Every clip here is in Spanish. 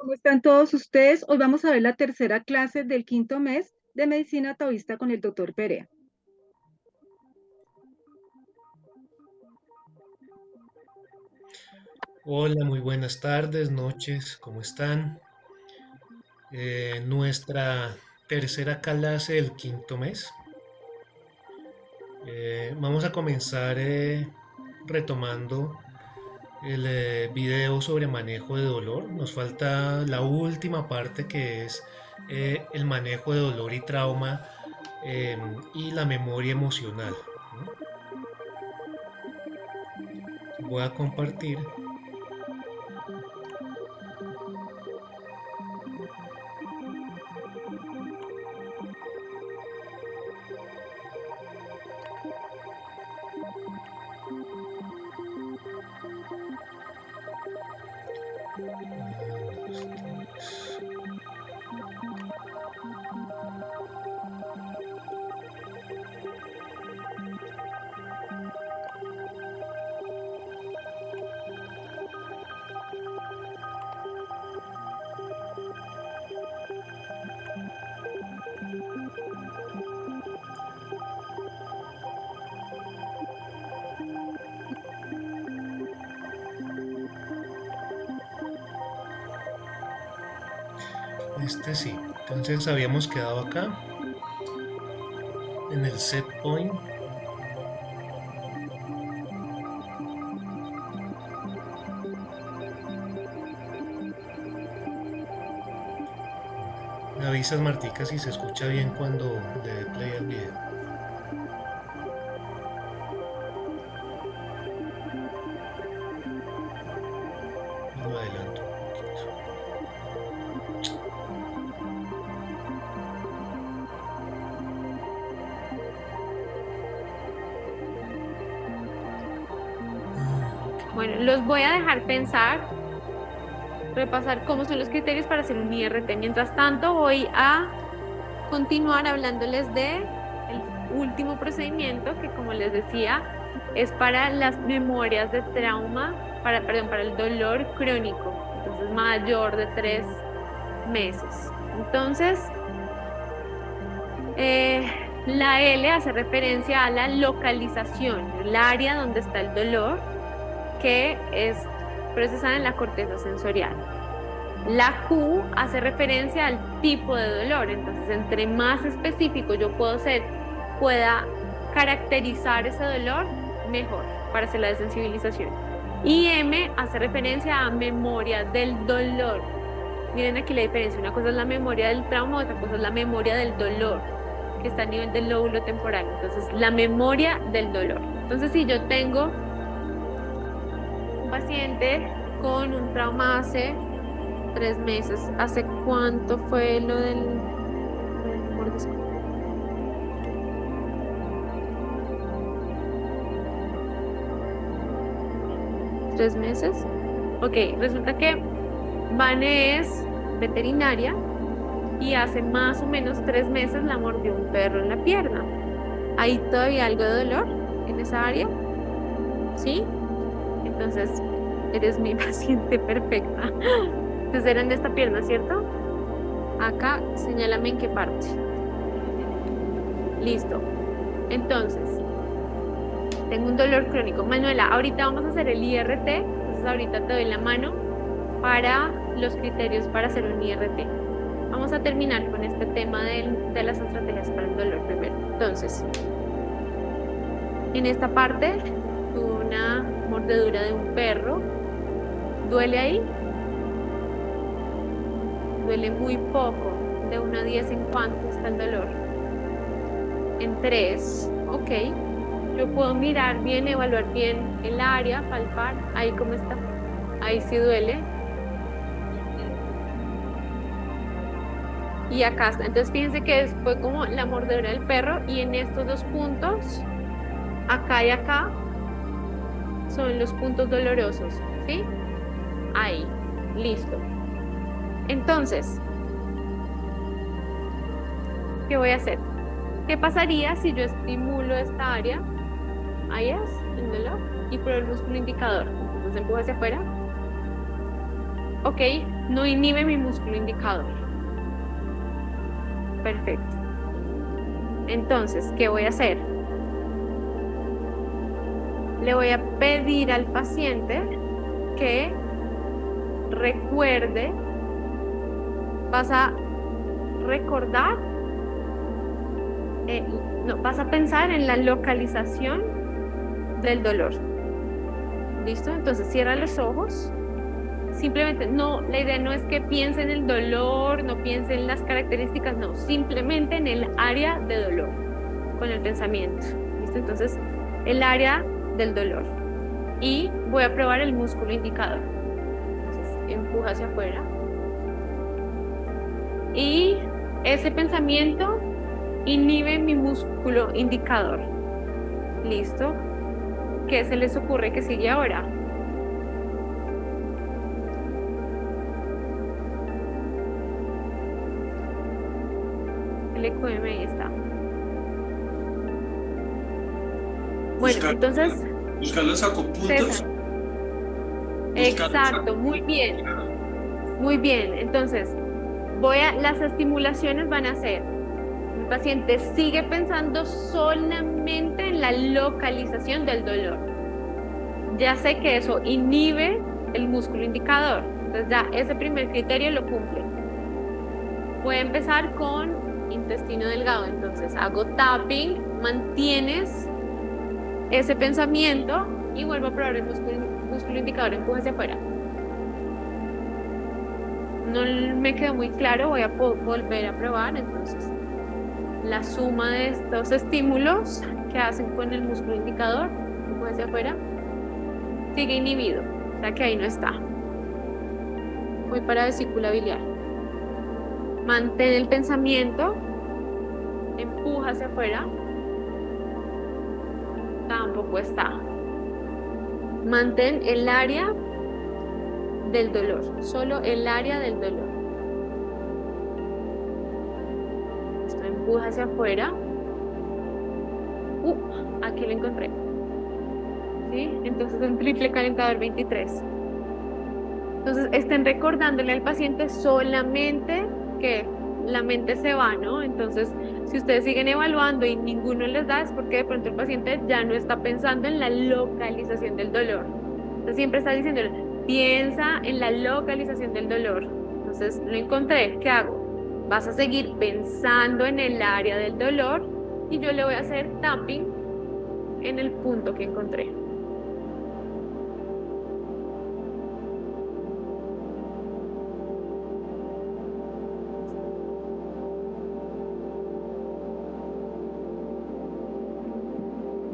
¿Cómo están todos ustedes? Hoy vamos a ver la tercera clase del quinto mes de Medicina Taoísta con el doctor Perea. Hola, muy buenas tardes, noches, ¿cómo están? Nuestra tercera clase del quinto mes. Vamos a comenzar retomando el video sobre manejo de dolor. Nos falta la última parte que es el manejo de dolor y trauma eh, y la memoria emocional, ¿no? Voy a compartir. Este sí. Entonces habíamos quedado acá en el set point. Me avisas, Martica, si se escucha bien cuando le dé play al video. Y lo adelanto un poquito. Bueno, los voy a dejar pensar, repasar cómo son los criterios para hacer un IRT. Mientras tanto, voy a continuar hablándoles de el último procedimiento que, como les decía, es para las memorias de trauma, para el dolor crónico, entonces mayor de 3 meses. Entonces, eh, la L hace referencia a la localización, el área donde está el dolor, que es procesada en la corteza sensorial. La Q hace referencia al tipo de dolor, entonces entre más específico yo pueda caracterizar ese dolor, mejor para hacer la desensibilización. Y M hace referencia a memoria del dolor. Miren aquí la diferencia, una cosa es la memoria del trauma, otra cosa es la memoria del dolor, que está a nivel del lóbulo temporal. Entonces, la memoria del dolor. Entonces, si yo tengo un paciente con un trauma hace 3 meses. ¿Hace cuánto fue lo del mordisco? ¿3 meses? Ok, resulta que Vane es veterinaria y hace más o menos 3 meses la mordió un perro en la pierna. ¿Hay todavía algo de dolor en esa área? ¿Sí? Entonces, eres mi paciente perfecta. Entonces, eran de esta pierna, ¿cierto? Acá, señálame en qué parte. Listo. Entonces, tengo un dolor crónico. Manuela, ahorita vamos a hacer el IRT. Entonces, ahorita te doy la mano para los criterios para hacer un IRT. Vamos a terminar con este tema de las estrategias para el dolor primero. Entonces, en esta parte, tuve una mordedura de un perro. ¿Duele ahí? Duele muy poco. De 1 a 10, ¿en cuánto está el dolor? En 3. Ok. Yo puedo mirar bien, evaluar bien el área, palpar. Ahí cómo está. Ahí sí duele. Y acá está. Entonces fíjense que fue como la mordedura del perro y en estos dos puntos, acá y acá, son los puntos dolorosos. ¿Sí? Ahí. Listo. Entonces, ¿qué voy a hacer? ¿Qué pasaría si yo estimulo esta área? Ahí es, el dolor, y por el músculo indicador. Entonces empujo hacia afuera. ok, no inhibe mi músculo indicador. Perfecto. Entonces, ¿qué voy a hacer? Le voy a pedir al paciente que recuerde, vas a recordar, no, vas a pensar en la localización del dolor. ¿Listo? Entonces cierra los ojos. Simplemente, no, la idea no es que piense en el dolor, no piense en las características, no, simplemente en el área de dolor, con el pensamiento. ¿Listo? Entonces, el área del dolor. Y voy a probar el músculo indicador. Entonces, empuja hacia afuera. Y ese pensamiento inhibe mi músculo indicador. ¿Listo? ¿Qué se les ocurre que sigue ahora? El EQM ahí está. Bueno, entonces... Buscar los acupuntos. César. Exacto, muy bien. Muy bien. Entonces, las estimulaciones van a ser, el paciente sigue pensando solamente en la localización del dolor. Ya sé que eso inhibe el músculo indicador. Entonces ya ese primer criterio lo cumple. Voy a empezar con intestino delgado. Entonces hago tapping, mantienes ese pensamiento y vuelvo a probar el músculo indicador, empuja hacia afuera. No me quedó muy claro, voy a volver a probar. Entonces, la suma de estos estímulos que hacen con el músculo indicador, empuja hacia afuera, sigue inhibido, o sea que ahí no está. Voy para vesícula biliar. Mantén el pensamiento, empuja hacia afuera, tampoco está. Mantén el área del dolor, solo el área del dolor. Esto empuja hacia afuera. Aquí lo encontré. ¿Sí? Entonces un triple calentador 23. Entonces estén recordándole al paciente solamente que la mente se va, ¿no? Entonces, si ustedes siguen evaluando y ninguno les da, es porque de pronto el paciente ya no está pensando en la localización del dolor. Entonces siempre está diciendo, piensa en la localización del dolor. Entonces lo encontré, ¿qué hago? Vas a seguir pensando en el área del dolor y yo le voy a hacer tapping en el punto que encontré.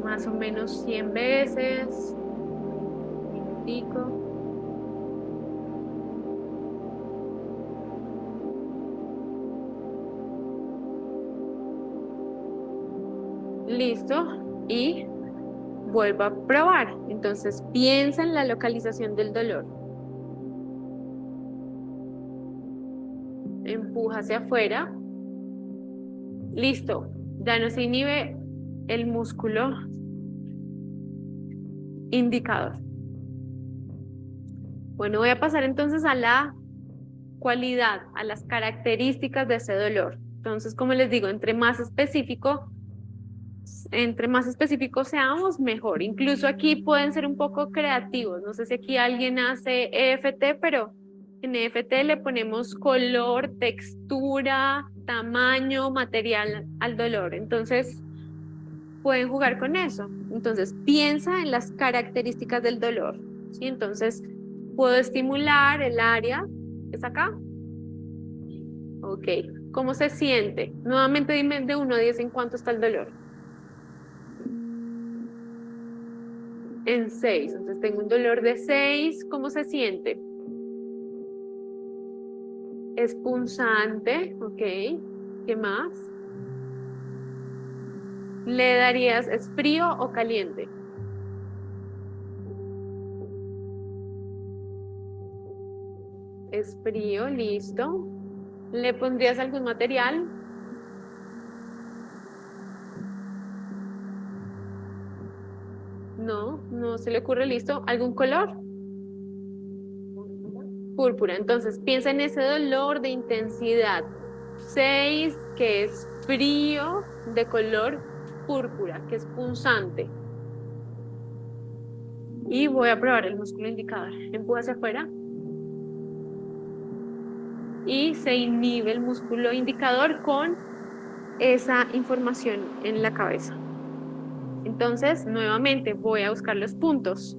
Más o menos 100 veces. Pico. Listo. Y vuelvo a probar. Entonces piensa en la localización del dolor. Empuja hacia afuera. Listo. Ya no se inhibe el músculo indicador. Bueno, voy a pasar entonces a la cualidad, a las características de ese dolor. Entonces, como les digo, entre más específicos seamos, mejor. Incluso aquí pueden ser un poco creativos. No sé si aquí alguien hace EFT, pero en EFT le ponemos color, textura, tamaño, material al dolor. Entonces, pueden jugar con eso. Entonces, piensa en las características del dolor. ¿Sí? Entonces, puedo estimular el área. ¿Es acá? Ok. ¿Cómo se siente? Nuevamente dime de 1 a 10 en cuánto está el dolor. En 6. Entonces tengo un dolor de 6. ¿Cómo se siente? Es punzante. Ok. ¿Qué más? ¿Le darías, es frío o caliente? Es frío, listo. ¿Le pondrías algún material? No, no se le ocurre, listo. ¿Algún color? púrpura. Entonces piensa en ese dolor de intensidad 6, que es frío, de color púrpura, que es punzante. Y voy a probar el músculo indicador. Empuja hacia afuera. Y se inhibe el músculo indicador con esa información en la cabeza. Entonces, nuevamente voy a buscar los puntos.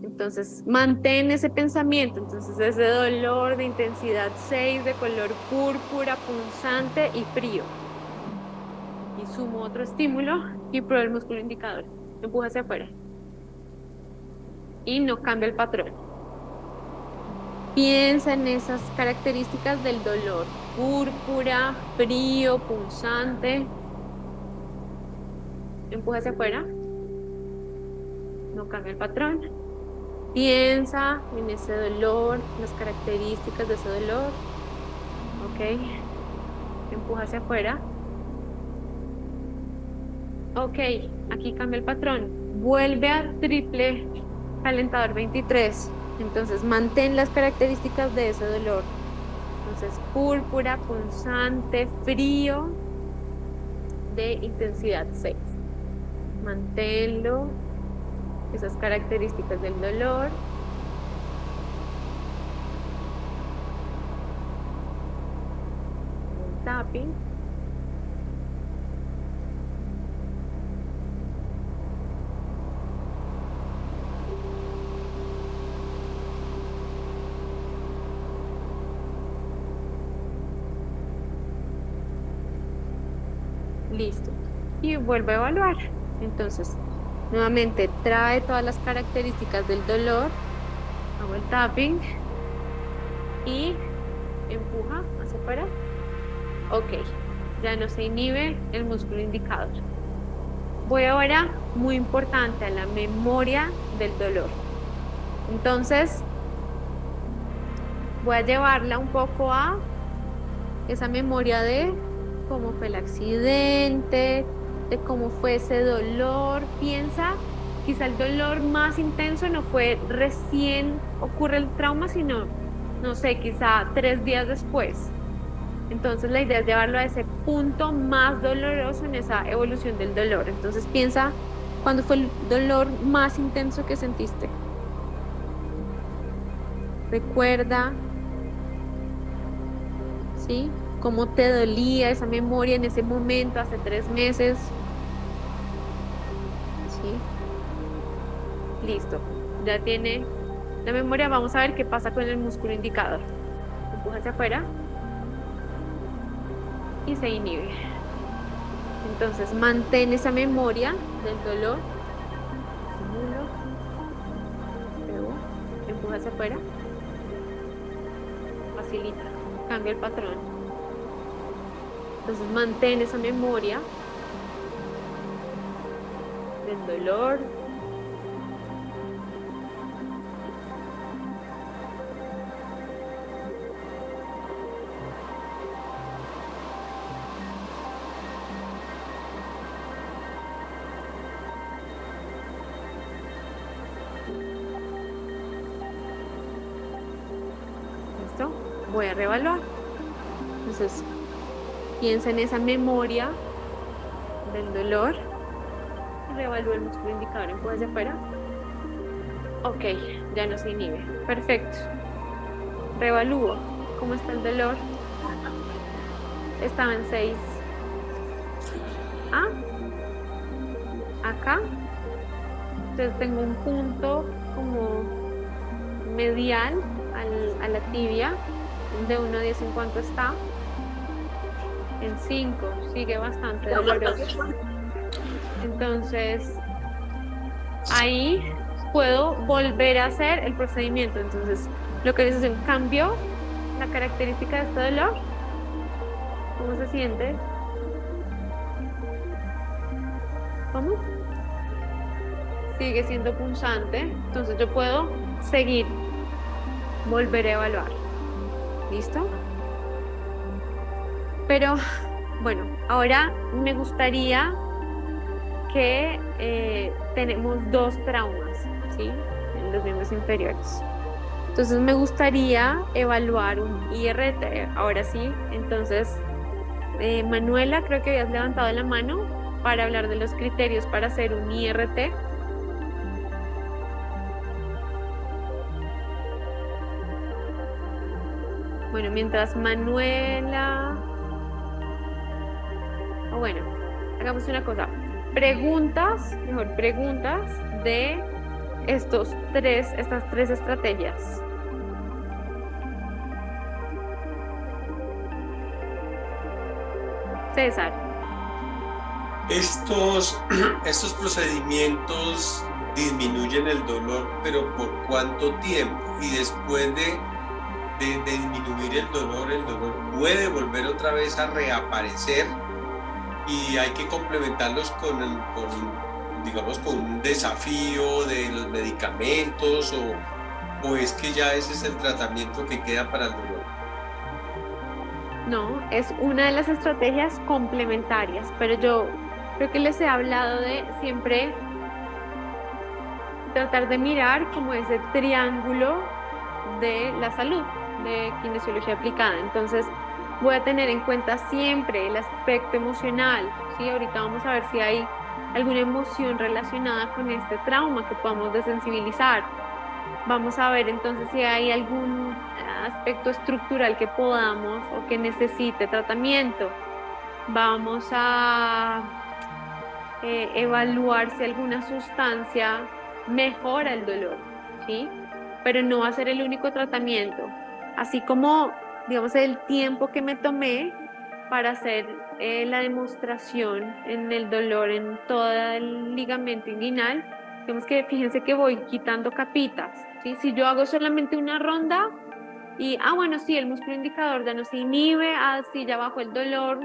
Entonces, mantén ese pensamiento. Entonces, ese dolor de intensidad 6, de color púrpura, punzante y frío. Y sumo otro estímulo y pruebo el músculo indicador. Empuja hacia afuera. Y no cambia el patrón. Piensa en esas características del dolor. Púrpura, frío, punzante. Empuja hacia afuera. No cambia el patrón. Piensa en ese dolor, las características de ese dolor. Ok. Empuja hacia afuera. Ok, aquí cambia el patrón. Vuelve a triple calentador 23. Entonces mantén las características de ese dolor. Entonces púrpura, punzante, frío, de intensidad 6. Manténlo. Esas características del dolor. Un tapping. Listo. Y vuelve a evaluar. Entonces, nuevamente trae todas las características del dolor. Hago el tapping. Y empuja hacia afuera. Ok. Ya no se inhibe el músculo indicador. Voy ahora, muy importante, a la memoria del dolor. Entonces, voy a llevarla un poco a esa memoria de cómo fue el accidente, de cómo fue ese dolor. Piensa, quizá el dolor más intenso no fue recién ocurre el trauma, sino, no sé, quizá 3 días después. Entonces la idea es llevarlo a ese punto más doloroso en esa evolución del dolor. Entonces piensa, ¿cuándo fue el dolor más intenso que sentiste? Recuerda, ¿sí? ¿Cómo te dolía esa memoria en ese momento, hace 3 meses? ¿Sí? Listo. Ya tiene la memoria. Vamos a ver qué pasa con el músculo indicador. Empuja hacia afuera. Y se inhibe. Entonces, mantén esa memoria del dolor. Simulo. Luego, empuja hacia afuera. Facilita. Cambia el patrón. Entonces mantén esa memoria del dolor. ¿Listo? Voy a reevaluar. Entonces, piensa en esa memoria del dolor. Reevalúa el músculo indicador. Empuja hacia afuera. Ok, ya no se inhibe. Perfecto. Reevalúo. ¿Cómo está el dolor? Estaba en 6. Ah, acá. Entonces tengo un punto como medial a la tibia. De 1 a 10, ¿en cuánto está? En 5, sigue bastante doloroso. Entonces, ahí puedo volver a hacer el procedimiento. Entonces, localización, cambió la característica de este dolor. ¿Cómo se siente? ¿Cómo? Sigue siendo punzante. Entonces, yo puedo seguir, volver a evaluar. ¿Listo? Pero, bueno, ahora me gustaría que tenemos 2 traumas, ¿sí? En los miembros inferiores. Entonces me gustaría evaluar un IRT, ahora sí. Entonces, Manuela, creo que habías levantado la mano para hablar de los criterios para hacer un IRT. Bueno, mientras Manuela... O bueno, hagamos una cosa. Preguntas, mejor preguntas de estas tres estrategias. César, Estos procedimientos disminuyen el dolor, pero ¿por cuánto tiempo? Y después de disminuir el dolor puede volver otra vez a reaparecer y hay que complementarlos digamos, con un desafío de los medicamentos o es que ya ese es el tratamiento que queda para el dolor. no, es una de las estrategias complementarias, pero yo creo que les he hablado de siempre tratar de mirar como ese triángulo de la salud, de kinesiología aplicada. Entonces, voy a tener en cuenta siempre el aspecto emocional, ¿sí? Ahorita vamos a ver si hay alguna emoción relacionada con este trauma que podamos desensibilizar. Vamos a ver entonces si hay algún aspecto estructural que podamos o que necesite tratamiento. Vamos a evaluar si alguna sustancia mejora el dolor, ¿sí? Pero no va a ser el único tratamiento. Así como, digamos, el tiempo que me tomé para hacer la demostración en el dolor en todo el ligamento inguinal, digamos que fíjense que voy quitando capitas, ¿sí? Si yo hago solamente una ronda y, bueno, sí, el músculo indicador ya no se inhibe, sí, ya bajó el dolor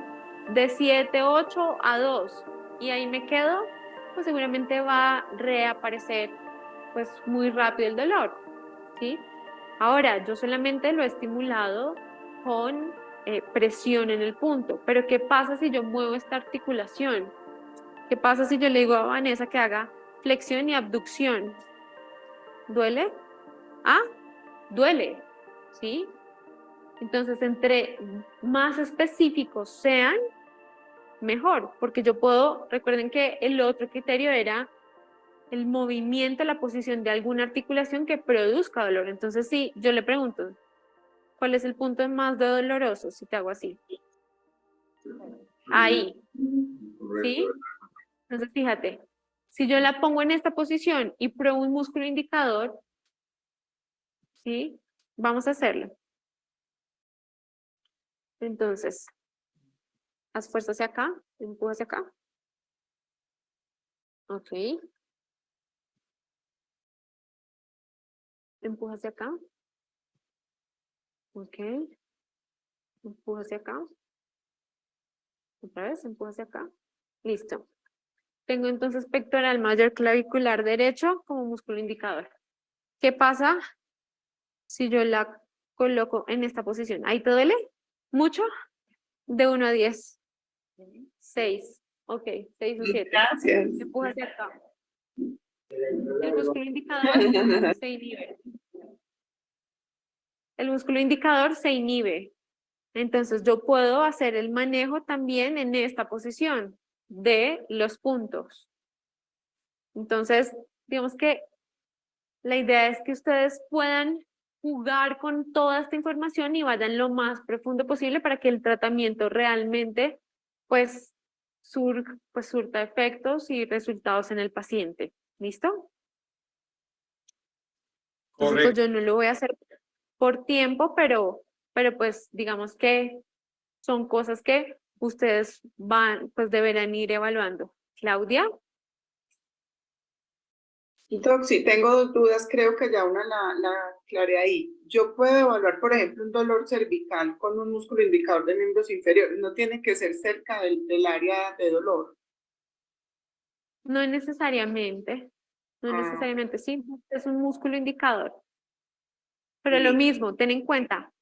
de 7, 8 a 2 y ahí me quedo, pues seguramente va a reaparecer pues muy rápido el dolor, ¿sí? Ahora, yo solamente lo he estimulado con presión en el punto, pero ¿qué pasa si yo muevo esta articulación? ¿Qué pasa si yo le digo a Vanessa que haga flexión y abducción? ¿Duele? Ah, duele, ¿sí? Entonces, entre más específicos sean, mejor, porque yo puedo, recuerden que el otro criterio era el movimiento, la posición de alguna articulación que produzca dolor. Entonces, sí, yo le pregunto, ¿cuál es el punto más doloroso si te hago así? Ahí, ¿sí? Entonces, fíjate, si yo la pongo en esta posición y pruebo un músculo indicador, ¿sí? Vamos a hacerlo. Entonces, haz fuerza hacia acá, empuja hacia acá. Ok. Empuja hacia acá. Ok. Empuja hacia acá. Otra vez, empuja hacia acá. Listo. Tengo entonces pectoral mayor clavicular derecho como músculo indicador. ¿Qué pasa si yo la coloco en esta posición? ¿Ahí te duele? ¿Mucho? De 1 a 10. 6. Ok, 6 o 7. Gracias. Empuja hacia acá. El músculo indicador se inhibe. El músculo indicador se inhibe. Entonces yo puedo hacer el manejo también en esta posición de los puntos. Entonces, digamos que la idea es que ustedes puedan jugar con toda esta información y vayan lo más profundo posible para que el tratamiento realmente pues surta efectos y resultados en el paciente. ¿Listo? Entonces, pues Correcto. yo no lo voy a hacer por tiempo, pero pues digamos que son cosas que ustedes pues deberán ir evaluando. Claudia. Doc, si tengo dos dudas, creo que ya una la aclaré ahí. Yo puedo evaluar, por ejemplo, un dolor cervical con un músculo indicador de miembros inferiores. No tiene que ser cerca del área de dolor. No necesariamente, no Ah, necesariamente, sí, es un músculo indicador. Pero lo sí. mismo, ten en cuenta,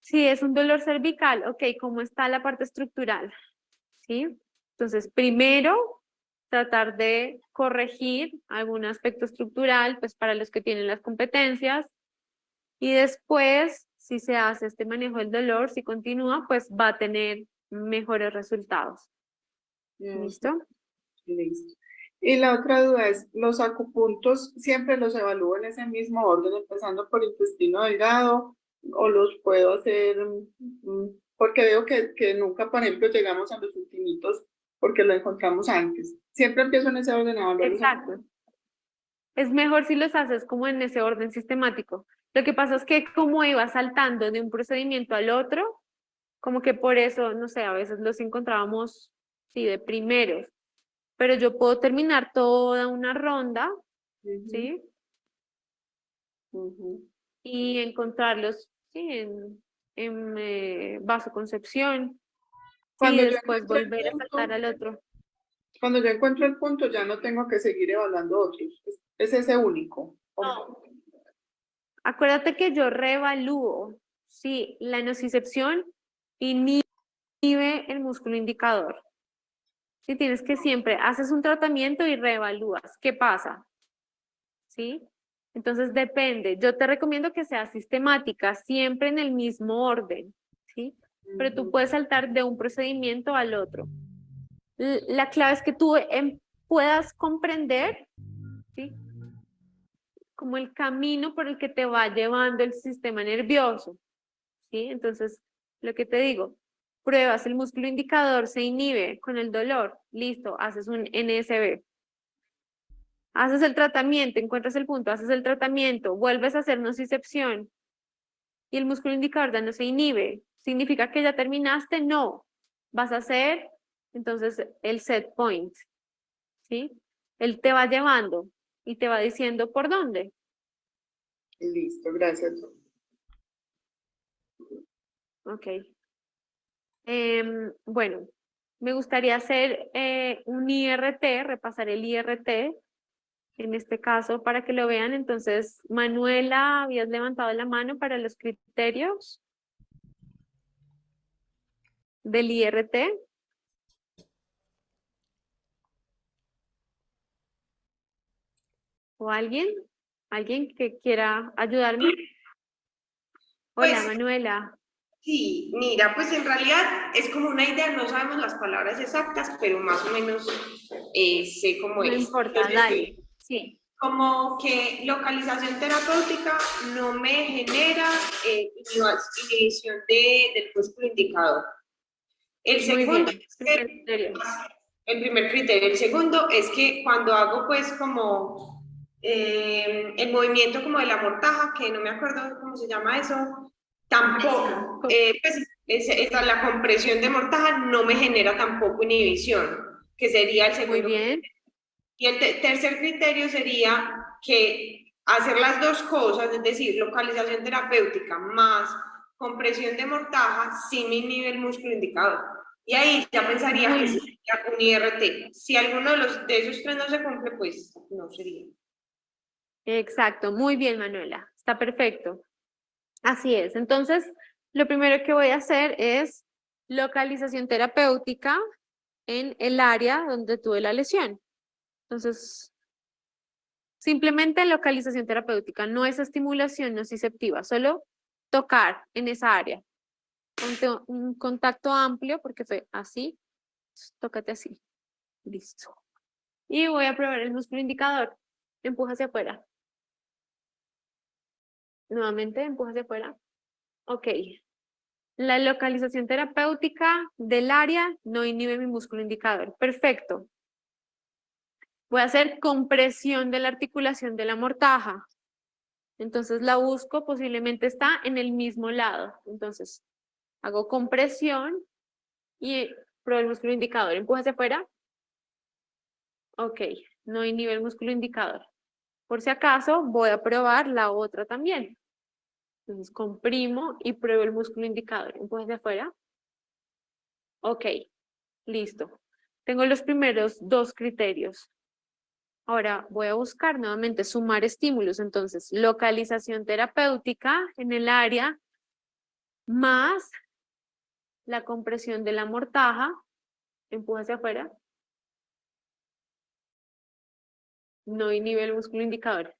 si es un dolor cervical, ok, ¿cómo está la parte estructural? ¿Sí? Entonces, primero, tratar de corregir algún aspecto estructural, pues para los que tienen las competencias, Y después, si se hace este manejo del dolor, si continúa, pues va a tener mejores resultados. ¿Listo? Listo. Y la otra duda es, ¿los acupuntos siempre los evalúo en ese mismo orden, empezando por intestino delgado, o los puedo hacer, porque veo que nunca, por ejemplo, llegamos a los ultimitos porque lo encontramos antes? Siempre empiezo en ese orden a evaluar los Exacto. Es mejor si los haces como en ese orden sistemático. Lo que pasa es que como iba saltando de un procedimiento al otro, como que por eso, no sé, a veces los encontrábamos, sí, de primeros, pero yo puedo terminar toda una ronda, ¿sí? Y encontrarlos, sí, en vasoconcepción, Cuando y yo después encuentro el volver a saltar punto, al otro. cuando yo encuentro el punto, ya no tengo que seguir evaluando otros. Es ese único. No. Acuérdate que yo reevalúo, sí, la nocicepción inhibe el músculo indicador. Sí, tienes que siempre haces un tratamiento y reevalúas. ¿Qué pasa? ¿Sí? Entonces depende. Yo te recomiendo que sea sistemática, siempre en el mismo orden, ¿sí? Pero tú puedes saltar de un procedimiento al otro. La clave es que tú puedas comprender, ¿sí? Como el camino por el que te va llevando el sistema nervioso, ¿sí? Entonces, lo que te digo, pruebas, el músculo indicador se inhibe con el dolor, listo, haces un NSB. Haces el tratamiento, encuentras el punto, haces el tratamiento, vuelves a hacer nocicepción y el músculo indicador ya no se inhibe. ¿Significa que ya terminaste? No. Vas a hacer entonces el set point, ¿sí? Él te va llevando y te va diciendo por dónde. Listo, gracias. Ok. Bueno, me gustaría hacer un IRT, repasar el IRT en este caso para que lo vean. Entonces, Manuela, habías levantado la mano para los criterios del IRT. ¿O alguien? ¿Alguien que quiera ayudarme? Hola, Pues Manuela. sí, mira, pues en realidad es como una idea, no sabemos las palabras exactas, pero más o menos sé cómo No es. importa, Entonces, dale. Sí. como que localización terapéutica no me genera inhibición del músculo indicador. El Muy segundo bien. es Primer que, criterio. el primer criterio. El segundo es que cuando hago pues como el movimiento como de la mortaja, que no me acuerdo cómo se llama eso, tampoco, pues la compresión de mortaja no me genera tampoco inhibición, que sería el Muy segundo bien. criterio. Y el tercer criterio sería que hacer las dos cosas, es decir, localización terapéutica más compresión de mortaja, sí me inhibe el músculo indicador. Y ahí ya pensaría Muy que bien. sería un IRT. Si alguno de esos tres no se cumple, pues no sería. Exacto. Muy bien, Manuela. Está perfecto. Así es. Entonces, lo primero que voy a hacer es localización terapéutica en el área donde tuve la lesión. Entonces, simplemente localización terapéutica, no es estimulación nociceptiva, solo tocar en esa área. Ponte un contacto amplio porque fue así, tócate así, listo. Y voy a probar el músculo indicador, empuja hacia afuera. Nuevamente, empuja hacia afuera. Ok. La localización terapéutica del área no inhibe mi músculo indicador. Perfecto. Voy a hacer compresión de la articulación de la mortaja. Entonces la busco, posiblemente está en el mismo lado. Entonces hago compresión y pruebo el músculo indicador. Empuja hacia afuera. Ok, no inhibe el músculo indicador. Por si acaso, voy a probar la otra también. Entonces comprimo y pruebo el músculo indicador. Empuja hacia afuera. Ok, listo. Tengo los primeros dos criterios. Ahora voy a buscar nuevamente sumar estímulos. Entonces, localización terapéutica en el área más la compresión de la mortaja. Empuja hacia afuera. No inhibe el músculo indicador.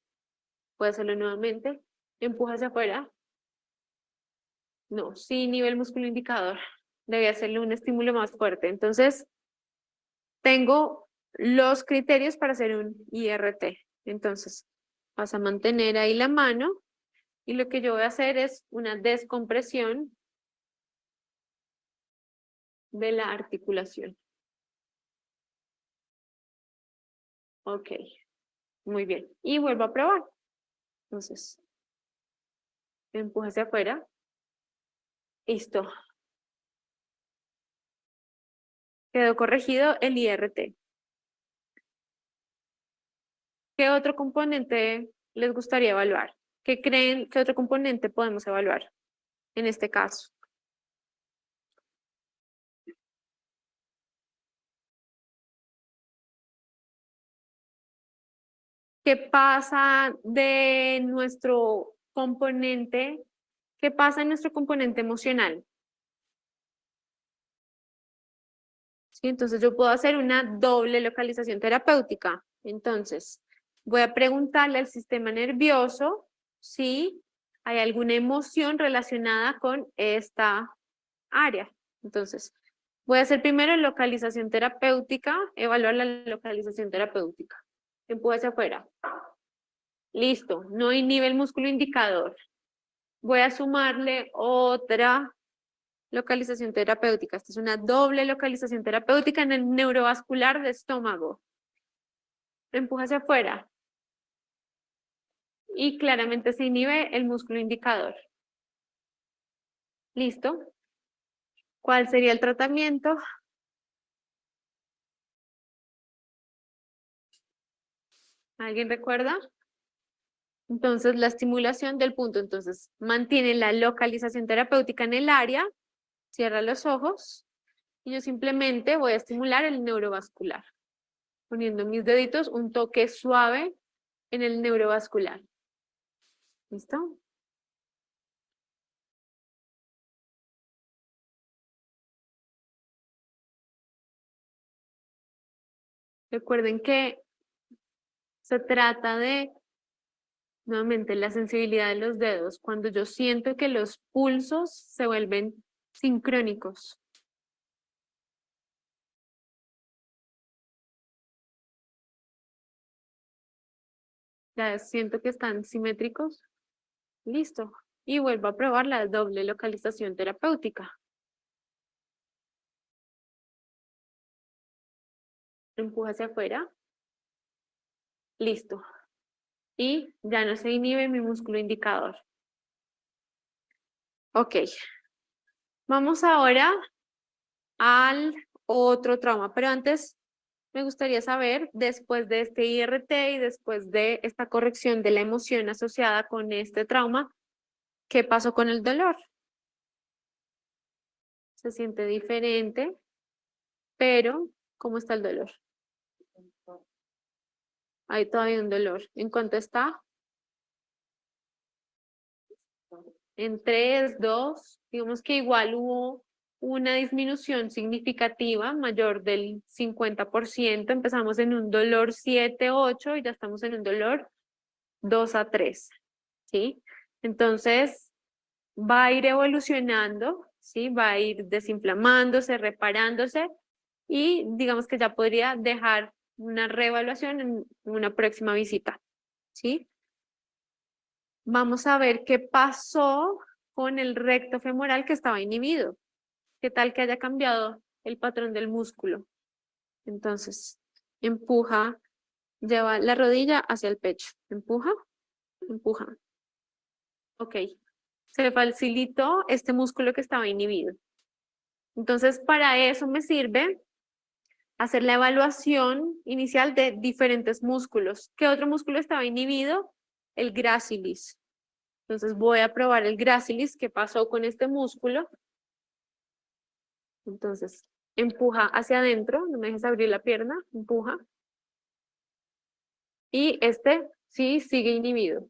Voy a hacerlo nuevamente. Empuja hacia afuera. No, sí inhibe el músculo indicador. Debe hacerle un estímulo más fuerte. Entonces, tengo los criterios para hacer un IRT. Entonces, vas a mantener ahí la mano y lo que yo voy a hacer es una descompresión de la articulación. Ok, muy bien. Y vuelvo a probar. Entonces, empuja hacia afuera. Listo. Quedó corregido el IRT. ¿Qué otro componente les gustaría evaluar? ¿Qué creen que otro componente podemos evaluar en este caso? ¿Qué pasa de nuestro componente? ¿Qué pasa en nuestro componente emocional? ¿Sí? Entonces yo puedo hacer una doble localización terapéutica. Entonces, voy a preguntarle al sistema nervioso si hay alguna emoción relacionada con esta área. Entonces, voy a hacer primero localización terapéutica, evaluar la localización terapéutica. Empuja hacia afuera. Listo, no inhibe el músculo indicador. Voy a sumarle otra localización terapéutica. Esta es una doble localización terapéutica en el neurovascular de estómago. Empuja hacia afuera. Y claramente se inhibe el músculo indicador. ¿Listo? ¿Cuál sería el tratamiento? ¿Alguien recuerda? Entonces, la estimulación del punto. Entonces, mantiene la localización terapéutica en el área. Cierra los ojos. Y yo simplemente voy a estimular el neurovascular. Poniendo mis deditos un toque suave en el neurovascular. ¿Listo? Recuerden que se trata de, nuevamente, la sensibilidad de los dedos. Cuando yo siento que los pulsos se vuelven sincrónicos. Ya siento que están simétricos. Listo. Y vuelvo a probar la doble localización terapéutica. Empuja hacia afuera. Listo. Y ya no se inhibe mi músculo indicador. Ok. Vamos ahora al otro trauma, pero antes me gustaría saber, después de este IRT y después de esta corrección de la emoción asociada con este trauma, ¿qué pasó con el dolor? Se siente diferente, pero ¿cómo está el dolor? Hay todavía un dolor. ¿En cuánto está? En 3, 2, digamos que igual hubo una disminución significativa, mayor del 50%. Empezamos en un dolor 7, 8 y ya estamos en un dolor 2 a 3, ¿sí? Entonces, va a ir evolucionando, ¿sí? Va a ir desinflamándose, reparándose y digamos que ya podría dejar una reevaluación en una próxima visita, ¿sí? Vamos a ver qué pasó con el recto femoral que estaba inhibido. ¿Qué tal que haya cambiado el patrón del músculo? Entonces, empuja, lleva la rodilla hacia el pecho. Empuja, empuja. Ok. Se facilitó este músculo que estaba inhibido. Entonces, para eso me sirve hacer la evaluación inicial de diferentes músculos. ¿Qué otro músculo estaba inhibido? El gracilis. Entonces voy a probar el gracilis, qué pasó con este músculo. Entonces, empuja hacia adentro, no me dejes abrir la pierna, empuja. Y este sí sigue inhibido.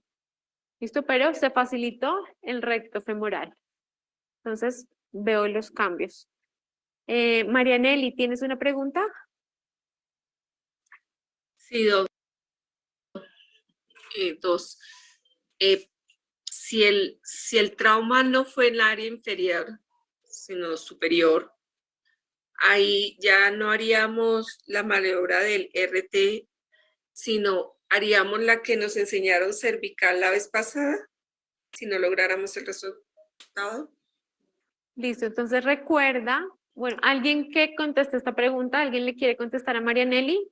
¿Listo? Pero se facilitó el recto femoral. Entonces, veo los cambios. Marianelli, ¿tienes una pregunta? Sí, dos. si el trauma no fue en el área inferior, sino superior, ahí ya no haríamos la maniobra del RT, sino haríamos la que nos enseñaron cervical la vez pasada, si no lográramos el resultado. Listo, entonces recuerda, bueno, ¿alguien que conteste esta pregunta? ¿Alguien le quiere contestar a Marianelli?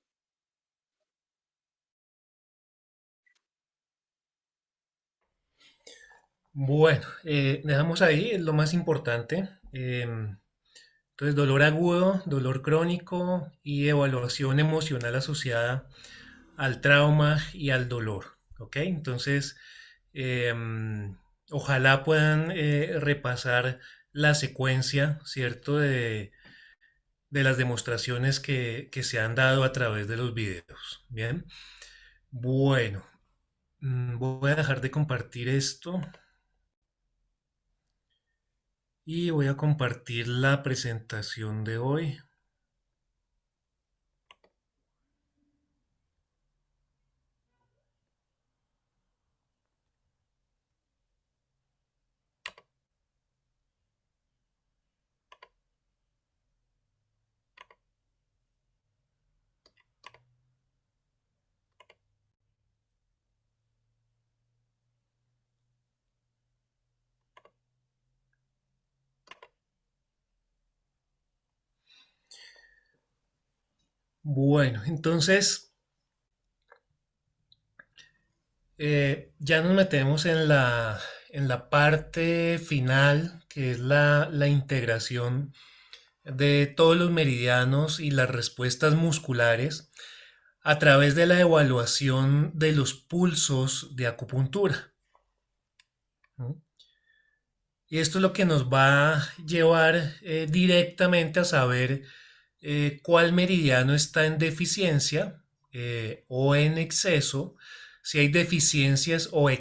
Bueno, dejamos ahí lo más importante. Entonces, dolor agudo, dolor crónico y evaluación emocional asociada al trauma y al dolor. ¿Ok? Entonces, ojalá puedan repasar la secuencia, ¿cierto? De las demostraciones que se han dado a través de los videos. Bien. Bueno, voy a dejar de compartir esto. Y voy a compartir la presentación de hoy. Bueno, entonces ya nos metemos en la parte final, que es la integración de todos los meridianos y las respuestas musculares a través de la evaluación de los pulsos de acupuntura. ¿No? Y esto es lo que nos va a llevar directamente a saber cuál meridiano está en deficiencia o en exceso, si hay deficiencias o